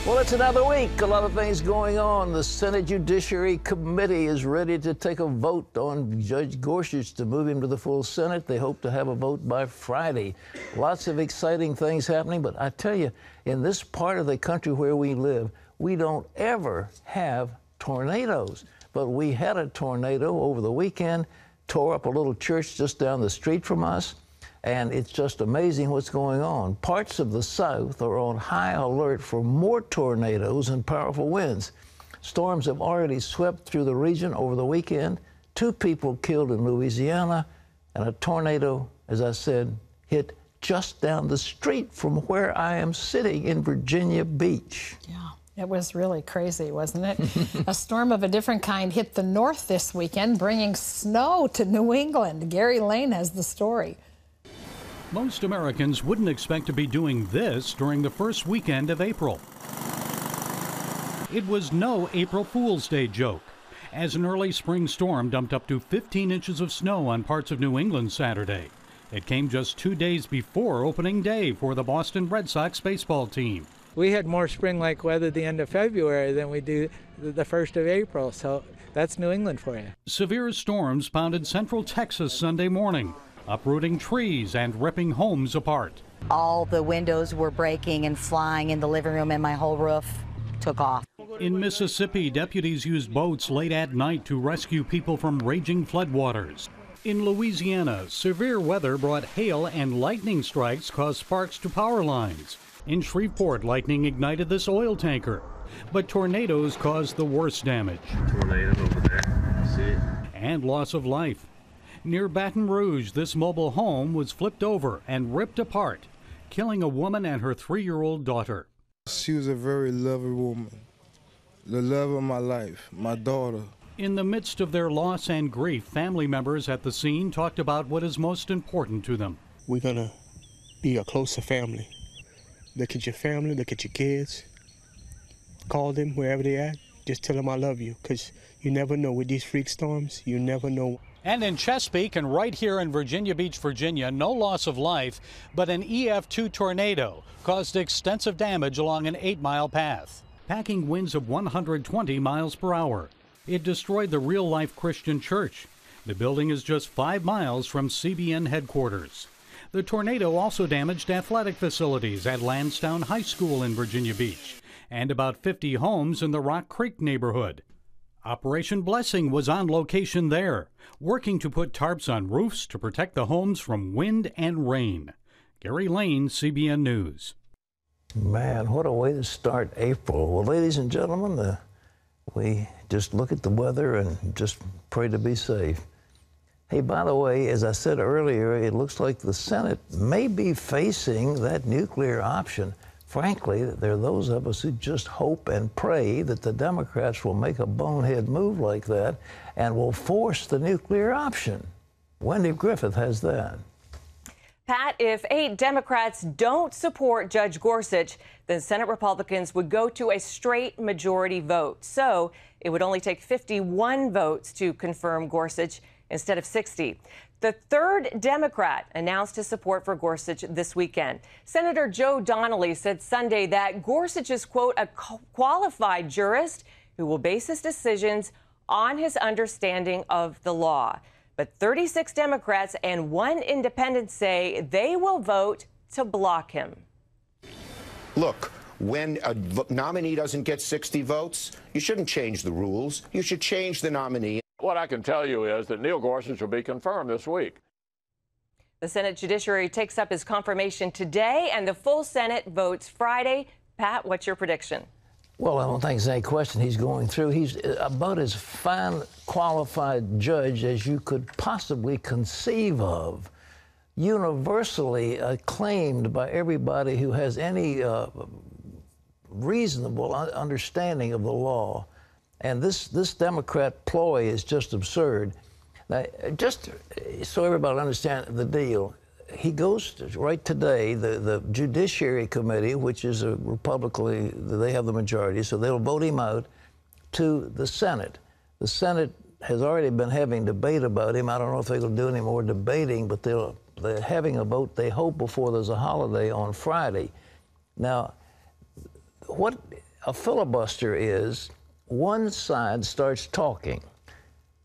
Well, it's another week. A lot of things going on. The Senate Judiciary Committee is ready to take a vote on Judge Gorsuch to move him to the full Senate. They hope to have a vote by Friday. Lots of exciting things happening. But I tell you, in this part of the country where we live, we don't ever have tornadoes. But we had a tornado over the weekend, tore up a little church just down the street from us. And it's just amazing what's going on. Parts of the South are on high alert for more tornadoes and powerful winds. Storms have already swept through the region over the weekend. 2 people killed in Louisiana, and a tornado, as I said, hit just down the street from where I am sitting in Virginia Beach. Yeah, it was really crazy, wasn't it? A storm of a different kind hit the north this weekend, bringing snow to New England. Gary Lane has the story. Most Americans wouldn't expect to be doing this during the first weekend of April. It was no April Fool's Day joke, as an early spring storm dumped up to 15 inches of snow on parts of New England Saturday. It came just 2 days before opening day for the Boston Red Sox baseball team. We had more spring-like weather the end of February than we do the 1st of April, so that's New England for you. Severe storms pounded central Texas Sunday morning, uprooting trees and ripping homes apart. All the windows were breaking and flying in the living room, and my whole roof took off. In Mississippi, deputies used boats late at night to rescue people from raging floodwaters. In Louisiana, severe weather brought hail and lightning strikes caused sparks to power lines. In Shreveport, lightning ignited this oil tanker. But tornadoes caused the worst damage. Tornado over there, you see it? And loss of life. Near Baton Rouge, this mobile home was flipped over and ripped apart, killing a woman and her 3-year-old daughter. She was a very loving woman, the love of my life, my daughter. In the midst of their loss and grief, family members at the scene talked about what is most important to them. We're going to be a closer family. Look at your family, look at your kids. Call them wherever they're at. Just tell them I love you, because you never know with these freak storms, you never know. And in Chesapeake and right here in Virginia Beach, Virginia, no loss of life, but an EF2 tornado caused extensive damage along an 8-mile path, packing winds of 120 miles per hour. It destroyed the real-life Christian church. The building is just 5 miles from CBN headquarters. The tornado also damaged athletic facilities at Lansdowne High School in Virginia Beach and about 50 homes in the Rock Creek neighborhood. Operation Blessing was on location there, working to put tarps on roofs to protect the homes from wind and rain. Gary Lane, CBN News. Man, what a way to start April. Well, ladies and gentlemen, we just look at the weather and just pray to be safe. Hey, by the way, as I said earlier, it looks like the Senate may be facing that nuclear option. Frankly, there are those of us who just hope and pray that the Democrats will make a bonehead move like that and will force the nuclear option. Wendy Griffith has that. Pat, if 8 Democrats don't support Judge Gorsuch, then Senate Republicans would go to a straight majority vote. So it would only take 51 votes to confirm Gorsuch instead of 60. The 3rd Democrat announced his support for Gorsuch this weekend. Senator Joe Donnelly said Sunday that Gorsuch is, quote, a qualified jurist who will base his decisions on his understanding of the law. But 36 Democrats and 1 independent say they will vote to block him. Look, when a nominee doesn't get 60 votes, you shouldn't change the rules. You should change the nominee. What I can tell you is that Neil Gorsuch will be confirmed this week. The Senate Judiciary takes up his confirmation today, and the full Senate votes Friday. Pat, what's your prediction? Well, I don't think there's any question he's going through. He's about as fine, qualified judge as you could possibly conceive of. Universally acclaimed by everybody who has any reasonable understanding of the law. And this Democrat ploy is just absurd. Now, just so everybody understands the deal, he goes right today, the Judiciary Committee, which is a Republican, they have the majority, so they'll vote him out, to the Senate. The Senate has already been having debate about him. I don't know if they'll do any more debating, but they're having a vote, they hope, before there's a holiday on Friday. Now, what a filibuster is one side starts talking,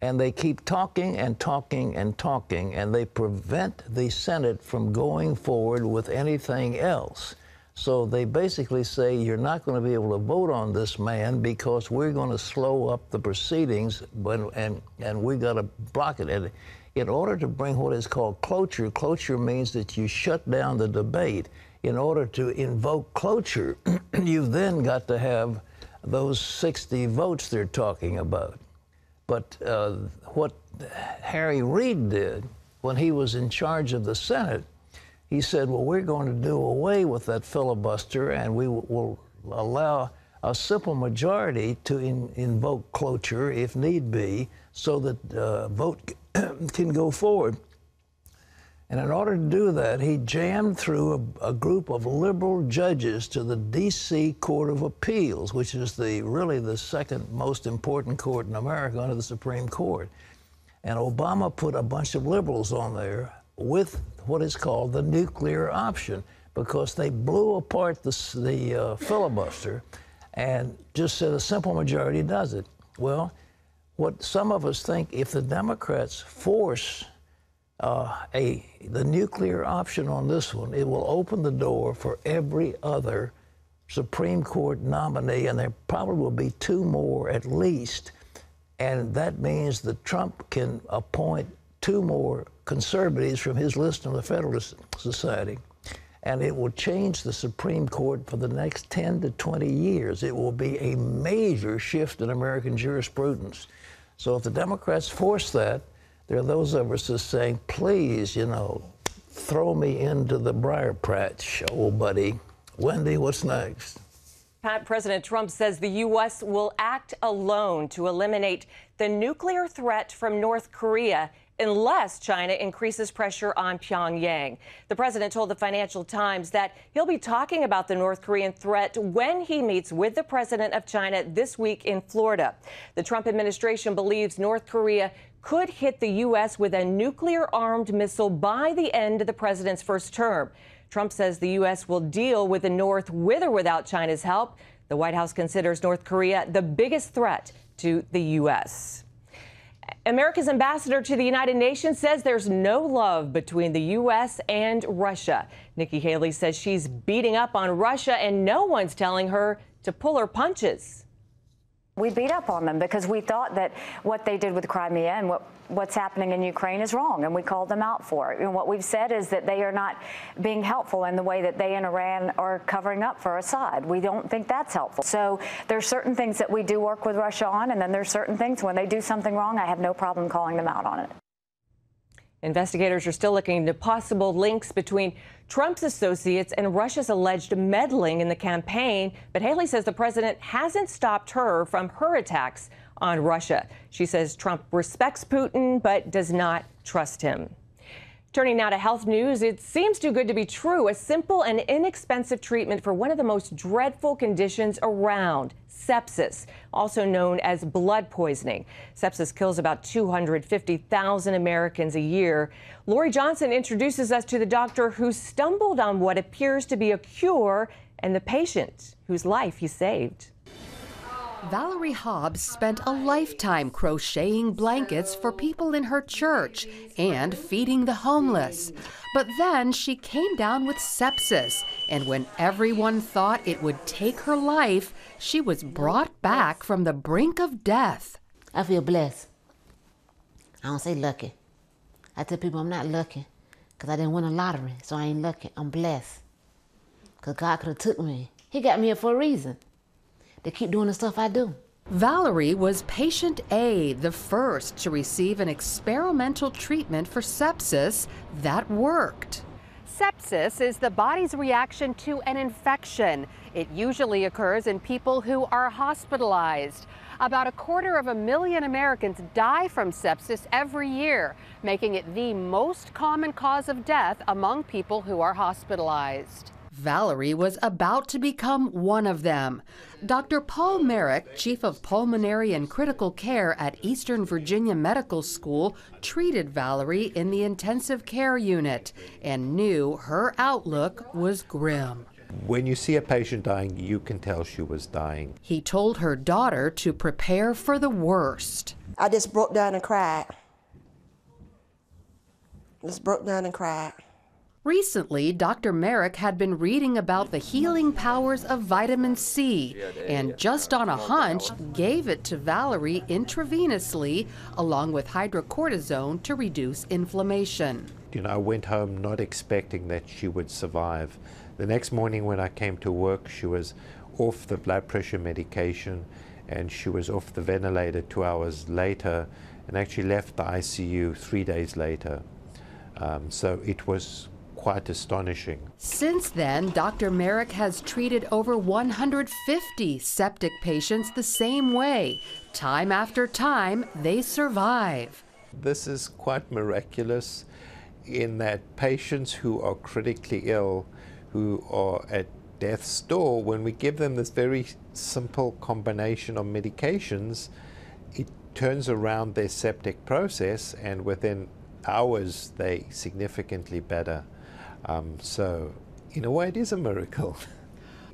and they keep talking and talking and talking, and they prevent the Senate from going forward with anything else. So they basically say, you're not going to be able to vote on this man because we're going to slow up the proceedings, and we got to block it. And in order to bring what is called cloture, cloture means that you shut down the debate. In order to invoke cloture, you've then got to have those 60 votes they're talking about. But what Harry Reid did when he was in charge of the Senate, he said, well, we're going to do away with that filibuster, and we will allow a simple majority to invoke cloture if need be, so that vote can go forward. And in order to do that, he jammed through a group of liberal judges to the D.C. Court of Appeals, which is really the second most important court in America under the Supreme Court. And Obama put a bunch of liberals on there with what is called the nuclear option, because they blew apart the filibuster and just said a simple majority does it. Well, what some of us think, if the Democrats force the nuclear option on this one, it will open the door for every other Supreme Court nominee, and there probably will be 2 more at least. And that means that Trump can appoint 2 more conservatives from his list on the Federalist Society. And it will change the Supreme Court for the next 10 to 20 years. It will be a major shift in American jurisprudence. So if the Democrats force that, there are those of us that saying, please, you know, throw me into the briar patch, old buddy. Wendy, what's next? Pat, President Trump says the U.S. will act alone to eliminate the nuclear threat from North Korea unless China increases pressure on Pyongyang. The president told the Financial Times that he'll be talking about the North Korean threat when he meets with the president of China this week in Florida. The Trump administration believes North Korea could hit the U.S. with a nuclear-armed missile by the end of the president's first term. Trump says the U.S. will deal with the North with or without China's help. The White House considers North Korea the biggest threat to the U.S. America's ambassador to the United Nations says there's no love between the U.S. and Russia. Nikki Haley says she's beating up on Russia and no one's telling her to pull her punches. We beat up on them because we thought that what they did with Crimea and what's happening in Ukraine is wrong, and we called them out for it. And what we've said is that they are not being helpful in the way that they and Iran are covering up for Assad. We don't think that's helpful. So there's certain things that we do work with Russia on, and then there's certain things when they do something wrong, I have no problem calling them out on it. Investigators are still looking into possible links between Trump's associates and Russia's alleged meddling in the campaign. But Haley says the president hasn't stopped her from her attacks on Russia. She says Trump respects Putin but does not trust him. Turning now to health news, it seems too good to be true. A simple and inexpensive treatment for one of the most dreadful conditions around, sepsis, also known as blood poisoning. Sepsis kills about 250,000 Americans a year. Lori Johnson introduces us to the doctor who stumbled on what appears to be a cure and the patient whose life he saved. Valerie Hobbs spent a lifetime crocheting blankets for people in her church and feeding the homeless. But then she came down with sepsis, and when everyone thought it would take her life, she was brought back from the brink of death. I feel blessed. I don't say lucky. I tell people I'm not lucky because I didn't win a lottery, so I ain't lucky. I'm blessed because God could have took me. He got me here for a reason. To keep doing the stuff I do. Valerie was patient A, the first to receive an experimental treatment for sepsis that worked. Sepsis is the body's reaction to an infection. It usually occurs in people who are hospitalized. About 250,000 Americans die from sepsis every year, making it the most common cause of death among people who are hospitalized. Valerie was about to become one of them. Dr. Paul Merrick, Chief of Pulmonary and Critical Care at Eastern Virginia Medical School, treated Valerie in the intensive care unit and knew her outlook was grim. When you see a patient dying, you can tell she was dying. He told her daughter to prepare for the worst. I just broke down and cried. Just broke down and cried. Recently, Dr. Merrick had been reading about the healing powers of vitamin C and just on a hunch gave it to Valerie intravenously along with hydrocortisone to reduce inflammation. You know, I went home not expecting that she would survive. The next morning when I came to work, she was off the blood pressure medication and she was off the ventilator 2 hours later and actually left the ICU 3 days later. So it was quite astonishing. Since then, Dr. Merrick has treated over 150 septic patients the same way. Time after time, they survive. This is quite miraculous in that patients who are critically ill, who are at death's door, when we give them this very simple combination of medications, it turns around their septic process and within hours they significantly better. So in a way it is a miracle.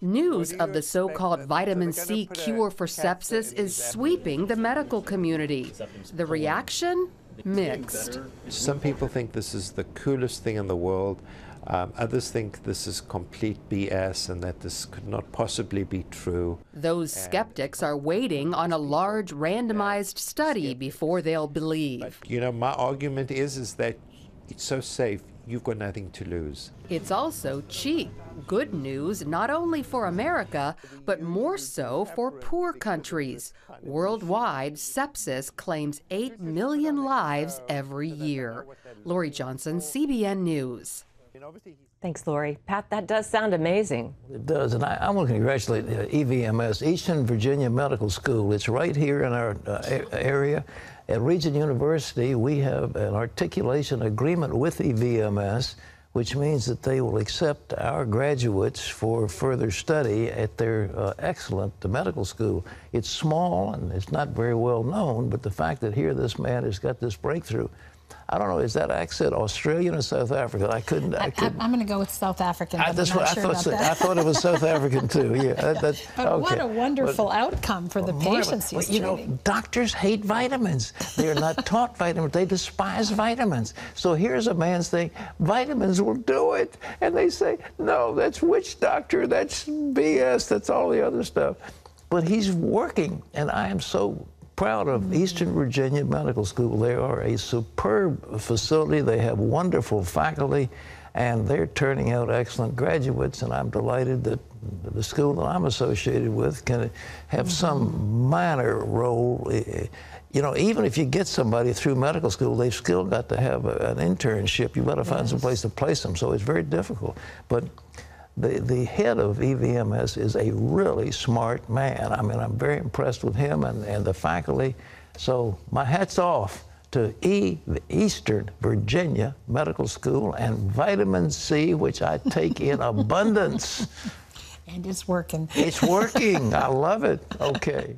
News of the so-called vitamin C cure for sepsis is sweeping the medical community. The reaction? Mixed. Some people think this is the coolest thing in the world. Others think this is complete BS and that this could not possibly be true. Those skeptics are waiting on a large randomized study before they'll believe. You know, my argument is that it's so safe, you've got nothing to lose. It's also cheap. Good news not only for America, but more so for poor countries. Worldwide, sepsis claims 8 million lives every year. Lori Johnson, CBN News. Thanks, Lori. Pat, that does sound amazing. It does, and I want to congratulate EVMS, Eastern Virginia Medical School. It's right here in our area. At Regent University, we have an articulation agreement with EVMS, which means that they will accept our graduates for further study at their excellent medical school. It's small and it's not very well known, but the fact that here this man has got this breakthrough, I don't know, is that accent Australian or South African? I'm going to go with South African. I thought it was South African too. Yeah. But okay. What a wonderful outcome for the patients he's treating. You know, doctors hate vitamins. They're not taught vitamins. They despise vitamins. So here's a man saying vitamins will do it, and they say, no, that's witch doctor. That's BS. That's all the other stuff. But he's working, and I am so proud of Eastern Virginia Medical School. They are a superb facility. They have wonderful faculty, and they're turning out excellent graduates, and I'm delighted that the school that I'm associated with can have some minor role. You know, even if you get somebody through medical school, they've still got to have an internship. You've got to find some place to place them, so it's very difficult. But the head of EVMS is a really smart man. I mean, I'm very impressed with him and the faculty. So my hat's off to Eastern Virginia Medical School and vitamin C, which I take in abundance. And it's working. It's working. I love it. Okay.